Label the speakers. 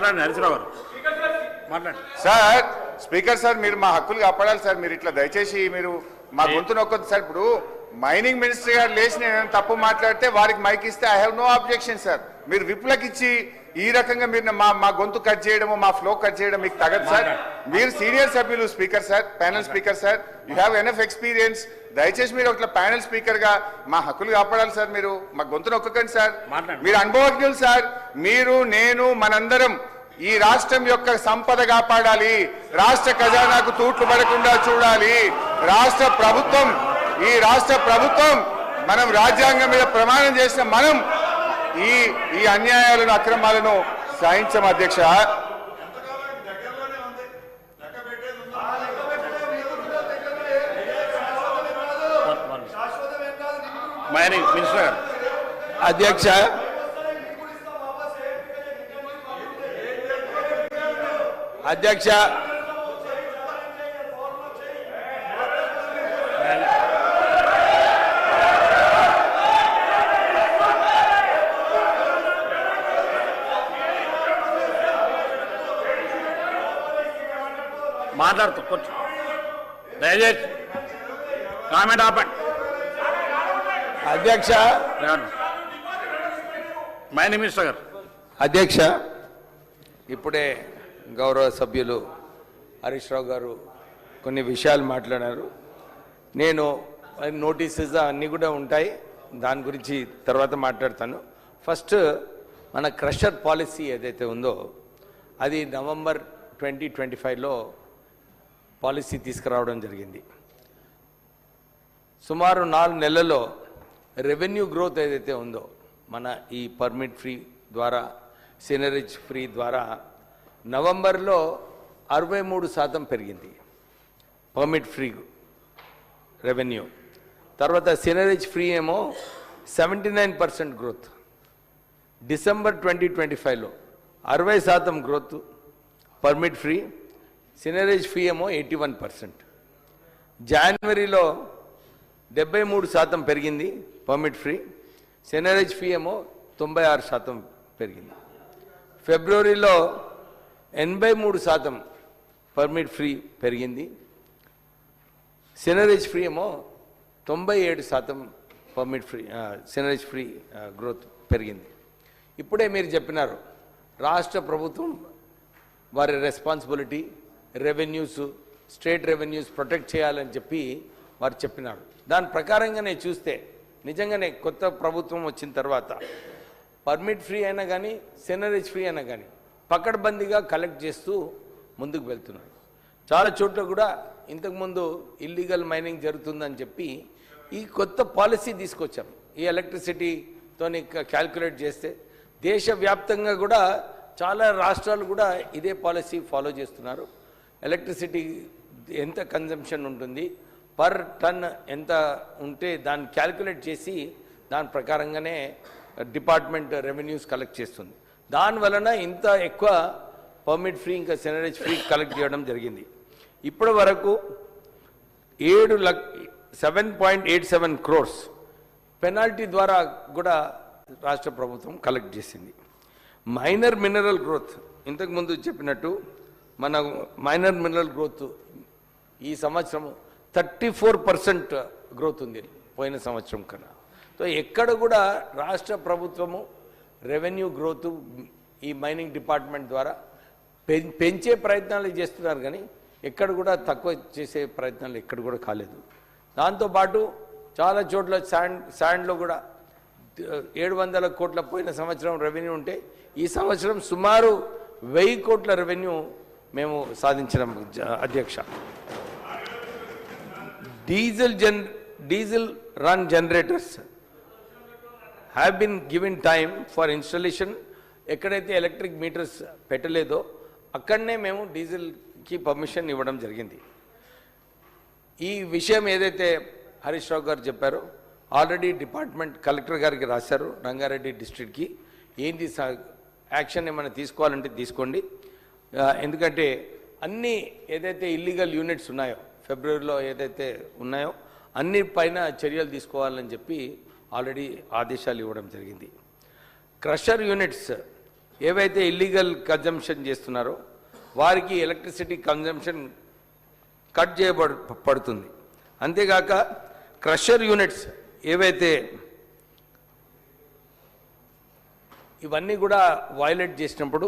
Speaker 1: మాట్లాడండి హరీశ్రావు గారు మాట్లాడండి.
Speaker 2: సార్ స్పీకర్ సార్ మీరు మా హక్కులు కాపాడాలి సార్. మీరు ఇట్లా దయచేసి మీరు మా గొంతు నొక్కొద్దు సార్. ఇప్పుడు మైనింగ్ మినిస్టర్ గారు లేచి నేను తప్పు మాట్లాడితే వారికి మైక్ ఇస్తే I have no objection sir. మీరు విప్లకి ఇచ్చి ఈ రకంగా మీరు మా గొంతు కట్ చేయడము మా ఫ్లో కట్ చేయడం మీకు తగదు సార్. మీరు సీనియర్ సభ్యులు speaker sir, panel speaker sir, you have enough experience. దయచేసి మీరు ఒక ప్యానెల్ స్పీకర్ గా మా హక్కులు కాపాడాలి సార్. మీరు మా గొంతు నొక్కకండి సార్. మీరు అనుభవజ్ఞులు సార్. మీరు నేను మనందరం ఈ రాష్ట్రం యొక్క సంపద కాపాడాలి, రాష్ట్ర ఖజానాకు తూట్లు పడకుండా చూడాలి. ఈ రాష్ట్ర ప్రభుత్వం మనం రాజ్యాంగం మీద ప్రమాణం చేసిన మనం ఈ అన్యాయాలను అక్రమాలను సహించం అధ్యక్ష.
Speaker 1: మైనింగ్ మినిస్టర్
Speaker 3: అధ్యక్ష అధ్యక్ష
Speaker 1: మాట్లాడుతూ కూర్చో. దయచేసి కామెంట్ ఆపండి.
Speaker 3: అధ్యక్ష
Speaker 1: మైనింగ్ మినిస్టర్ గారు.
Speaker 3: అధ్యక్ష ఇప్పుడే గౌరవ సభ్యులు హరీష్ రావు గారు కొన్ని విషయాలు మాట్లాడారు. నేను నోటీసెస్ అన్నీ కూడా ఉంటాయి, దాని గురించి తర్వాత మాట్లాడతాను. ఫస్ట్ మన క్రషర్ పాలసీ ఏదైతే ఉందో అది నవంబర్ 2025లో పాలసీ తీసుకురావడం జరిగింది. సుమారు 4 నెలల్లో రెవెన్యూ గ్రోత్ ఏదైతే ఉందో మన ఈ పర్మిట్ ఫ్రీ ద్వారా సినరేజ్ ఫ్రీ ద్వారా నవంబర్లో 63% పెరిగింది పర్మిట్ ఫ్రీ రెవెన్యూ. తర్వాత సినరేజ్ ఫ్రీ ఏమో 79% గ్రోత్. డిసెంబర్ 2025లో 60% growth permit free, seigniorage free ఏమో 81%. జనవరిలో 73% పెరిగింది పర్మిట్ ఫ్రీ, సినరేజ్ ఫీ ఏమో 96% పెరిగింది. ఫిబ్రవరిలో 83% పర్మిట్ ఫ్రీ పెరిగింది, సినరేజ్ ఫ్రీ ఏమో 97% permit free seigniorage free growth పెరిగింది. ఇప్పుడే మీరు చెప్పినారు రాష్ట్ర ప్రభుత్వం వారి responsibility revenues state revenues protect చేయాలని చెప్పి వారు చెప్పినారు. దాని ప్రకారంగానే చూస్తే నిజంగానే కొత్త ప్రభుత్వం వచ్చిన తర్వాత పర్మిట్ ఫ్రీ అయినా కానీ సినరేజ్ ఫ్రీ అయినా కానీ పకడ్బందీగా కలెక్ట్ చేస్తూ ముందుకు వెళ్తున్నారు. చాలా చోట్ల కూడా ఇంతకుముందు ఇల్లీగల్ మైనింగ్ జరుగుతుందని చెప్పి ఈ కొత్త పాలసీ తీసుకొచ్చాం. ఈ ఎలక్ట్రిసిటీతో క్యాల్కులేట్ చేస్తే దేశవ్యాప్తంగా కూడా చాలా రాష్ట్రాలు కూడా ఇదే పాలసీ ఫాలో చేస్తున్నారు. ఎలక్ట్రిసిటీ ఎంత కన్జంప్షన్ ఉంటుంది, పర్ టన్ ఎంత ఉంటే దాన్ని క్యాల్కులేట్ చేసి దాని ప్రకారంగానే డిపార్ట్మెంట్ రెవెన్యూస్ కలెక్ట్ చేస్తుంది. దానివలన ఇంత ఎక్కువ పర్మిట్ ఫ్రీ ఇంకా సినరేజ్ ఫ్రీ కలెక్ట్ చేయడం జరిగింది. ఇప్పటి వరకు 7.87 crores పెనాల్టీ ద్వారా కూడా రాష్ట్ర ప్రభుత్వం కలెక్ట్ చేసింది. మైనర్ మినరల్ గ్రోత్ ఇంతకుముందు చెప్పినట్టు మన మైనర్ మినరల్ గ్రోత్ ఈ సంవత్సరం 34% గ్రోత్ ఉంది పోయిన సంవత్సరం కన్నా. సో ఎక్కడ కూడా రాష్ట్ర ప్రభుత్వము రెవెన్యూ గ్రోత్ ఈ మైనింగ్ డిపార్ట్మెంట్ ద్వారా పెంచే ప్రయత్నాలు చేస్తున్నారు, కానీ ఎక్కడ కూడా తక్కువ చేసే ప్రయత్నాలు ఎక్కడ కూడా కాలేదు. దాంతోపాటు చాలా చోట్ల శాండ్లో కూడా 700 కోట్ల పోయిన సంవత్సరం రెవెన్యూ ఉంటే ఈ సంవత్సరం సుమారు 1000 కోట్ల రెవెన్యూ మేము సాధించినాం అధ్యక్ష. Diesel run generators have been given time for installation. ఎక్కడైతే ఎలక్ట్రిక్ మీటర్స్ పెట్టలేదో అక్కడనే మేము డీజిల్కి పర్మిషన్ ఇవ్వడం జరిగింది. ఈ విషయం ఏదైతే హరీష్ రావు గారు చెప్పారో ఆల్రెడీ డిపార్ట్మెంట్ కలెక్టర్ గారికి రాశారు, రంగారెడ్డి డిస్ట్రిక్ట్కి. ఏంటి యాక్షన్ ఏమైనా తీసుకోవాలంటే తీసుకోండి. ఎందుకంటే అన్నీ ఏదైతే ఇల్లీగల్ యూనిట్స్ ఉన్నాయో ఫిబ్రవరిలో ఏదైతే ఉన్నాయో అన్ని పైన చర్యలు తీసుకోవాలని చెప్పి ఆల్రెడీ ఆదేశాలు ఇవ్వడం జరిగింది. క్రషర్ యూనిట్స్ ఏవైతే ఇల్లీగల్ కన్జంప్షన్ చేస్తున్నారో వారికి ఎలక్ట్రిసిటీ కన్జంప్షన్ కట్ చేయబడుతుంది. అంతేగాక క్రషర్ యూనిట్స్ ఏవైతే ఇవన్నీ కూడా వయలేట్ చేసినప్పుడు